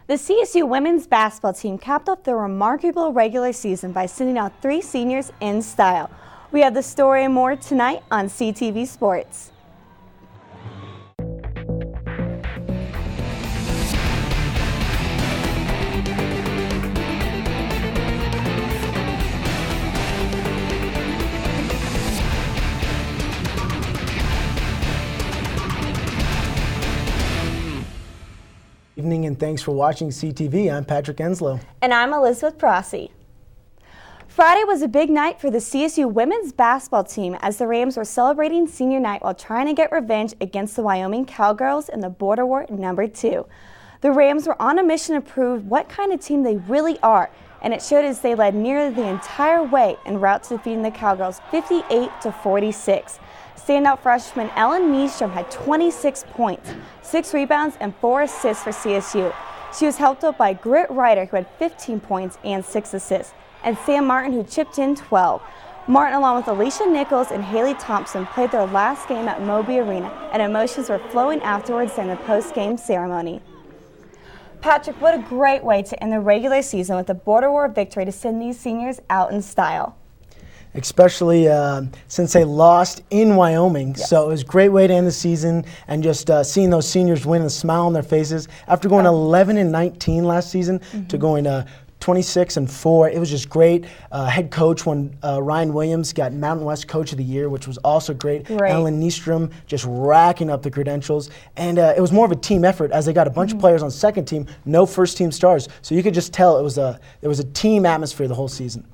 The CSU women's basketball team capped off their remarkable regular season by sending out 3 seniors in style. We have the story and more tonight on CTV Sports. Evening and thanks for watching CTV. I'm Patrick Enslow. And I'm Elizabeth Prossi. Friday was a big night for the CSU women's basketball team as the Rams were celebrating senior night while trying to get revenge against the Wyoming Cowgirls in the Border War #2. The Rams were on a mission to prove what kind of team they really are, and it showed as they led nearly the entire way en route to defeating the Cowgirls 58-46. Standout freshman Ellen Nystrom had 26 points, 6 rebounds, and 4 assists for CSU. She was helped out by Britt Ryder, who had 15 points and 6 assists, and Sam Martin, who chipped in 12. Martin, along with Alicia Nichols and Haley Thompson, played their last game at Moby Arena, and emotions were flowing afterwards during the post-game ceremony. Patrick, what a great way to end the regular season with a Border War victory to send these seniors out in style. Especially since they lost in Wyoming. Yes. So it was a great way to end the season, and just seeing those seniors win and a smile on their faces. After going 11-19 last season to going 26-4, it was just great. Head coach Ryan Williams got Mountain West Coach of the Year, which was also great. Ellen Nystrom just racking up the credentials. And it was more of a team effort as they got a bunch of players on second team, no first team stars. So you could just tell there was a team atmosphere the whole season.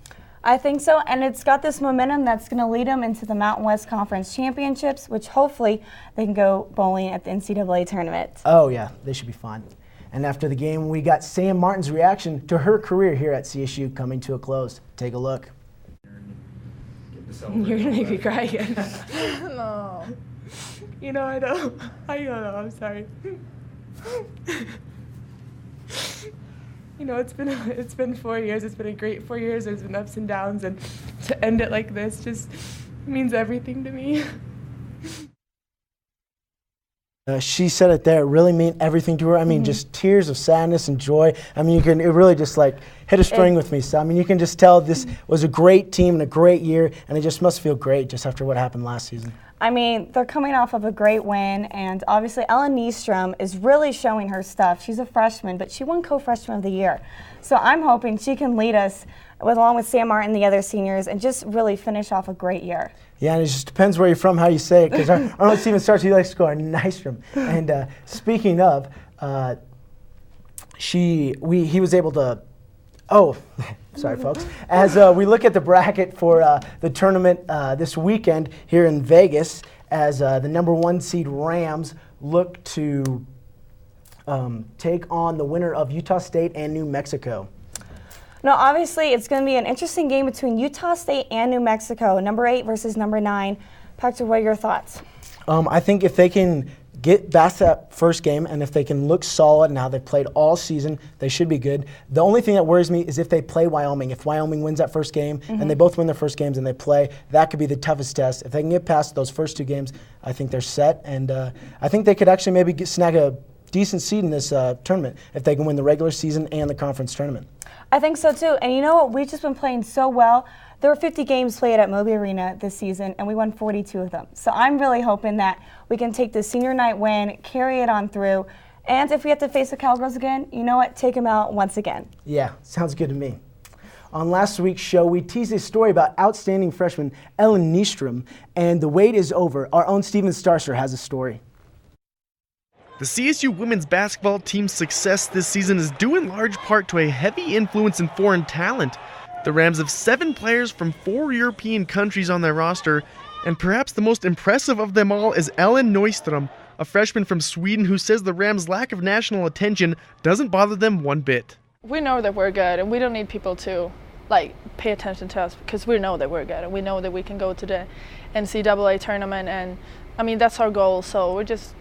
I think so, and it's got this momentum that's going to lead them into the Mountain West Conference Championships, which hopefully they can go bowling at the NCAA tournament. Oh yeah, they should be fine. And after the game, we got Sam Martin's reaction to her career here at CSU coming to a close. Take a look. You're gonna make me cry again. No. You know, I don't know, I'm sorry. You know, it's been 4 years. It's been a great 4 years. There's been ups and downs, and to end it like this just means everything to me. She said it there. It really meant everything to her. I mean, just tears of sadness and joy. I mean, it really just like hit a string with me. So, I mean, you can just tell this was a great team and a great year, and it just must feel great just after what happened last season. I mean, they're coming off of a great win, and obviously Ellen Nystrom is really showing her stuff. She's a freshman, but she won co-freshman of the year. So I'm hoping she can lead us, along with Sam Martin and the other seniors, and just really finish off a great year. Yeah, and it just depends where you're from, how you say it, because our own Steven starts, he likes to go Nystrom. And speaking of, he was able to, sorry folks, as we look at the bracket for the tournament this weekend here in Vegas, as the #1 seed Rams look to take on the winner of Utah State and New Mexico. Now, obviously, it's going to be an interesting game between Utah State and New Mexico, #8 versus #9. Patrick, what are your thoughts? I think if they can get past that first game, and if they can look solid now, they've played all season, they should be good. The only thing that worries me is if they play Wyoming. If Wyoming wins that first game, and they both win their first games and they play, that could be the toughest test. If they can get past those first 2 games, I think they're set, and I think they could actually maybe snag a decent seed in this tournament if they can win the regular season and the conference tournament. I think so too, and you know what? We've just been playing so well. There were 50 games played at Moby Arena this season, and we won 42 of them. So I'm really hoping that we can take the senior night win, carry it on through, and if we have to face the Cowgirls again, you know what? Take them out once again. Yeah, sounds good to me. On last week's show, we teased a story about outstanding freshman Ellen Nystrom, and the wait is over. Our own Steven Starcer has a story. The CSU women's basketball team's success this season is due in large part to a heavy influence in foreign talent. The Rams have 7 players from 4 European countries on their roster, and perhaps the most impressive of them all is Ellen Nystrom, a freshman from Sweden who says the Rams' lack of national attention doesn't bother them one bit. We know that we're good, and we don't need people to pay attention to us because we know that we're good, and we know that we can go to the NCAA tournament, and I mean that's our goal. So we're just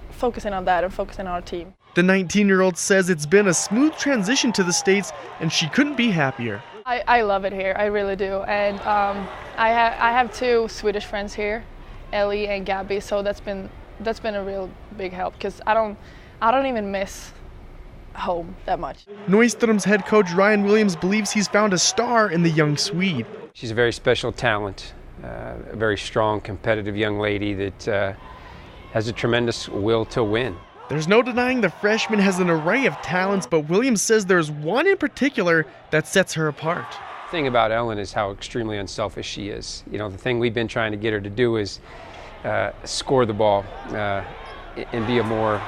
focusing on that and focusing on our team. The 19-year-old says it's been a smooth transition to the States, and she couldn't be happier. I love it here, I really do, and I have 2 Swedish friends here, Ellie and Gabby, so that's been a real big help because I don't even miss home that much. Neuström's head coach Ryan Williams believes he's found a star in the young Swede. She's a very special talent, a very strong, competitive young lady that has a tremendous will to win. There's no denying the freshman has an array of talents, but Williams says there's one in particular that sets her apart. The thing about Ellen is how extremely unselfish she is. You know, the thing we've been trying to get her to do is score the ball and be a more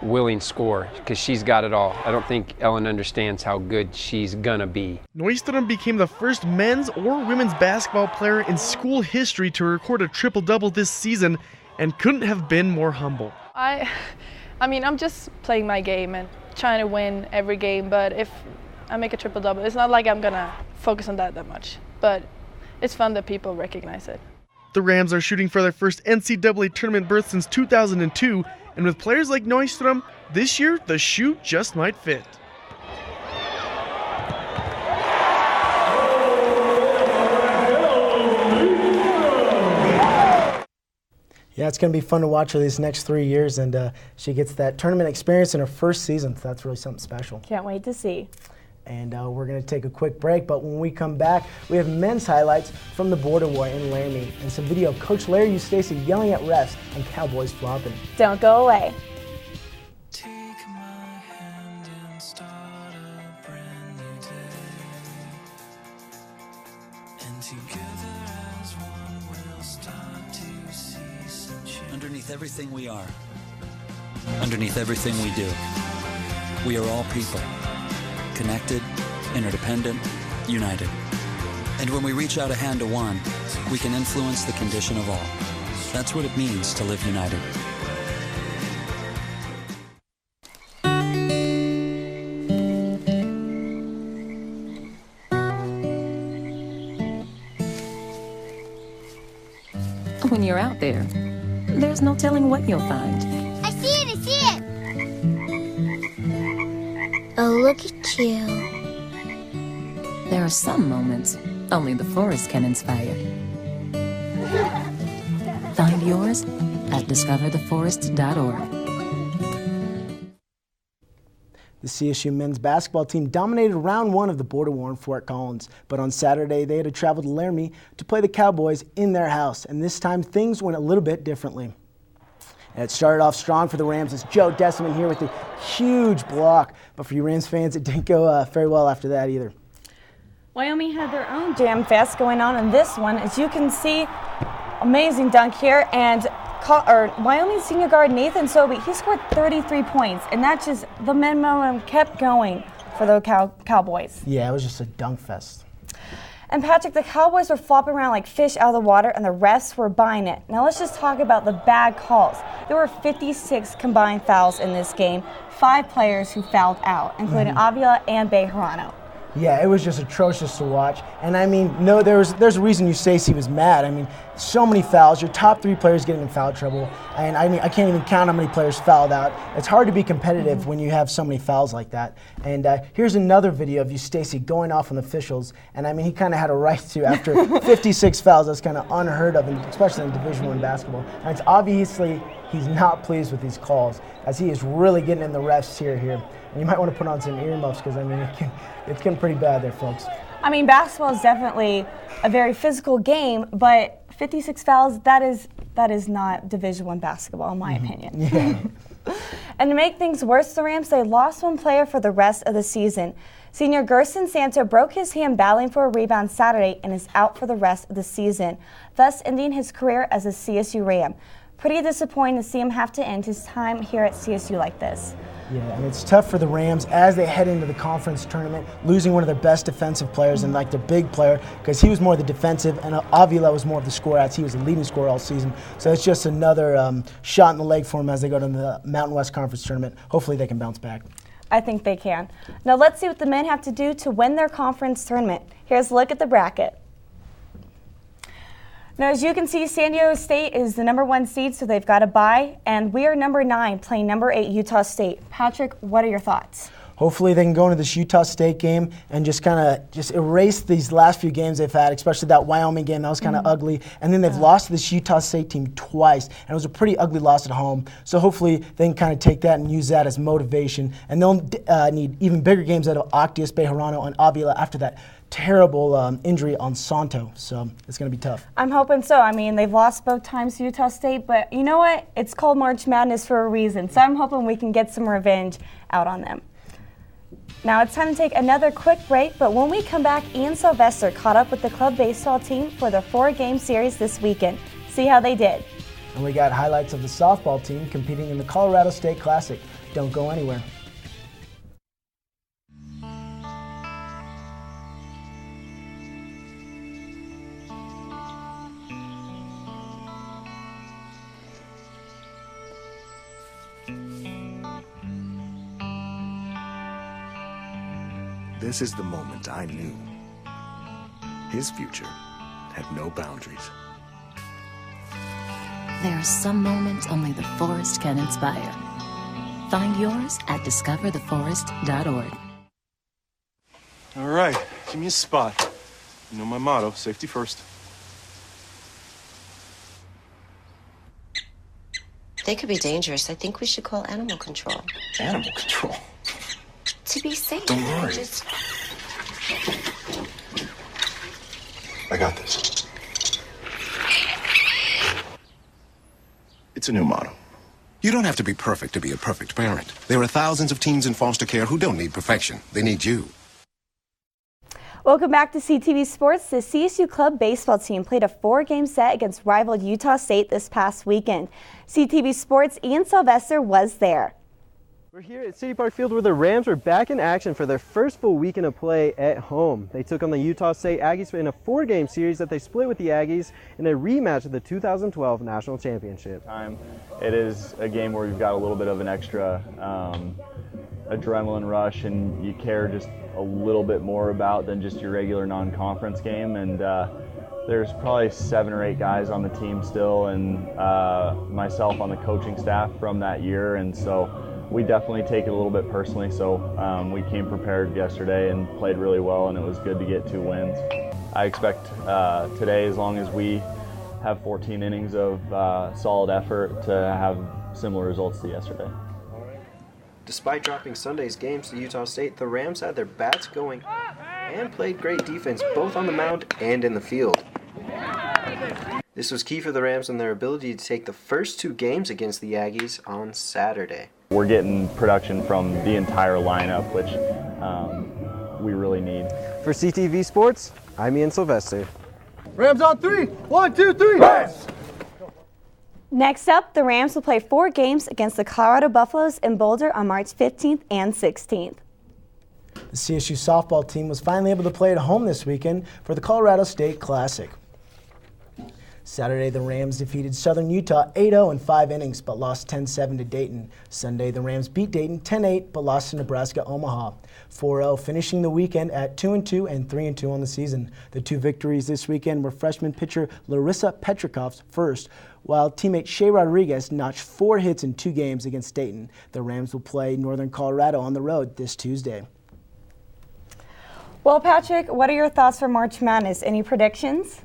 willing scorer, because she's got it all. I don't think Ellen understands how good she's gonna be. Neuström became the first men's or women's basketball player in school history to record a triple-double this season and couldn't have been more humble. I mean, I'm just playing my game and trying to win every game, but if I make a triple-double, it's not like I'm gonna focus on that much, but it's fun that people recognize it. The Rams are shooting for their first NCAA tournament berth since 2002, and with players like Neuström, this year the shoe just might fit. Yeah, it's going to be fun to watch her these next 3 years, and she gets that tournament experience in her first season, so that's really something special. Can't wait to see. And we're going to take a quick break, but when we come back, we have men's highlights from the border war in Laramie and some video of Coach Larry Eustace yelling at refs and Cowboys flopping. Don't go away. Take my hand and start a brand new day. And together as one we'll start to see some change. Underneath everything we are, underneath everything we do, we are all people. Connected, interdependent, united. And when we reach out a hand to one, we can influence the condition of all. That's what it means to live united. When you're out there, there's no telling what you'll find. I see it! I see it! Oh, look at you. There are some moments only the forest can inspire. Find yours at discovertheforest.org. The CSU men's basketball team dominated round one of the border war in Fort Collins, but on Saturday they had to travel to Laramie to play the Cowboys in their house, and this time things went a little bit differently. And it started off strong for the Rams as Joe Deciman here with a huge block, but for you Rams fans, it didn't go very well after that either. Wyoming had their own jam fest going on in this one. As you can see, amazing dunk here, and Wyoming senior guard Nathan Sobey, he scored 33 points, and that just, the momentum kept going for the Cowboys. Yeah, it was just a dunk fest. And Patrick, the Cowboys were flopping around like fish out of the water, and the refs were buying it. Now let's just talk about the bad calls. There were 56 combined fouls in this game, 5 players who fouled out, including Avila and Bejarano. Yeah, it was just atrocious to watch. And I mean, no, there's a reason Eustace was mad. I mean, so many fouls, your top 3 players getting in foul trouble. And I mean, I can't even count how many players fouled out. It's hard to be competitive when you have so many fouls like that. And here's another video of Eustace going off on the officials. And I mean, he kind of had a right to after 56 fouls. That's kind of unheard of, especially in Division I basketball. And it's obviously he's not pleased with these calls, as he is really getting in the refs' here. And you might want to put on some earmuffs, because I mean, it's getting pretty bad there, folks. I mean, basketball is definitely a very physical game, but 56 fouls, that is not Division I basketball, in my opinion. Yeah. And to make things worse, the Rams, they lost one player for the rest of the season. Senior Gerson Santo broke his hand battling for a rebound Saturday and is out for the rest of the season, thus ending his career as a CSU Ram. Pretty disappointing to see him have to end his time here at CSU like this. Yeah, and it's tough for the Rams as they head into the conference tournament, losing one of their best defensive players and like their big player, because he was more the defensive and Avila was more of the scorer, as he was the leading scorer all season. So it's just another shot in the leg for him as they go to the Mountain West Conference tournament. Hopefully they can bounce back. I think they can. Now let's see what the men have to do to win their conference tournament. Here's a look at the bracket. Now, as you can see, San Diego State is the #1 seed, so they've got a bye, and we are number 9 playing number 8 Utah State. Patrick, what are your thoughts? hopefully they can go into this Utah State game and just kind of erase these last few games they've had, especially that Wyoming game that was kind of ugly. And then they've lost to this Utah State team twice, and it was a pretty ugly loss at home. So hopefully they can kind of take that and use that as motivation. And they'll need even bigger games out of Octius, Bejarano, and Avila after that terrible injury on Santo. So it's going to be tough. I'm hoping so. I mean, they've lost both times to Utah State, but you know what? It's called March Madness for a reason. So I'm hoping we can get some revenge out on them. Now it's time to take another quick break, but when we come back, Ian Sylvester caught up with the club baseball team for their 4-game series this weekend. See how they did. And we got highlights of the softball team competing in the Colorado State Classic. Don't go anywhere. This is the moment I knew his future had no boundaries. There are some moments only the forest can inspire. Find yours at discovertheforest.org. All right, give me a spot. You know my motto, safety first. They could be dangerous. I think we should call animal control. Animal control? To be safe. Don't worry. Just... I got this. It's a new motto. You don't have to be perfect to be a perfect parent. There are thousands of teens in foster care who don't need perfection. They need you. Welcome back to CTV Sports. The CSU club baseball team played a 4-game set against rival Utah State this past weekend. CTV Sports' Ian Sylvester was there. We're here at City Park Field where the Rams are back in action for their first full weekend of play at home. They took on the Utah State Aggies in a 4-game series that they split with the Aggies in a rematch of the 2012 National Championship. It is a game where you've got a little bit of an extra adrenaline rush, and you care just a little bit more about than just your regular non-conference game. And there's probably 7 or 8 guys on the team still, and myself on the coaching staff from that year, and so we definitely take it a little bit personally. So we came prepared yesterday and played really well, and it was good to get 2 wins. I expect today, as long as we have 14 innings of solid effort, to have similar results to yesterday. Despite dropping Sunday's games to Utah State, the Rams had their bats going and played great defense both on the mound and in the field. This was key for the Rams in their ability to take the first 2 games against the Aggies on Saturday. We're getting production from the entire lineup, which we really need. For CTV Sports, I'm Ian Sylvester. Rams on 3. 1, 2, 3. Rams! Next up, the Rams will play 4 games against the Colorado Buffaloes in Boulder on March 15th and 16th. The CSU softball team was finally able to play at home this weekend for the Colorado State Classic. Saturday, the Rams defeated Southern Utah 8-0 in 5 innings, but lost 10-7 to Dayton. Sunday, the Rams beat Dayton 10-8, but lost to Nebraska-Omaha 4-0, finishing the weekend at 2-2 and 3-2 on the season. The 2 victories this weekend were freshman pitcher Larissa Petrikov's first, while teammate Shea Rodriguez notched 4 hits in 2 games against Dayton. The Rams will play Northern Colorado on the road this Tuesday. Well, Patrick, what are your thoughts for March Madness? Any predictions?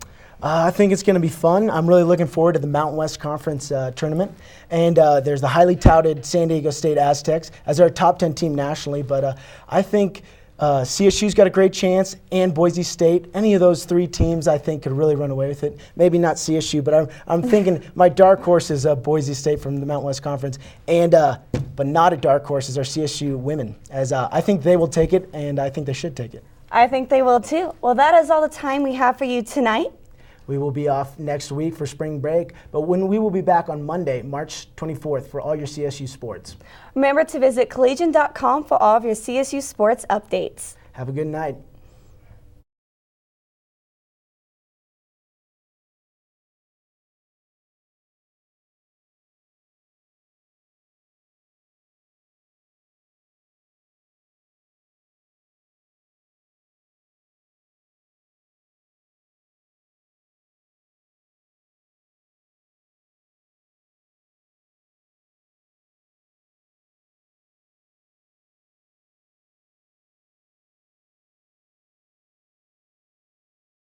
I think it's going to be fun. I'm really looking forward to the Mountain West Conference tournament. And there's the highly touted San Diego State Aztecs as our top 10 team nationally. But I think CSU's got a great chance, and Boise State. Any of those 3 teams, I think, could really run away with it. Maybe not CSU, but I'm thinking my dark horse is Boise State from the Mountain West Conference. And but not a dark horse is our CSU women, as I think they will take it, and I think they should take it. I think they will too. Well, that is all the time we have for you tonight. We will be off next week for spring break, but when we will be back on Monday, March 24th, for all your CSU sports. Remember to visit collegian.com for all of your CSU sports updates. Have a good night.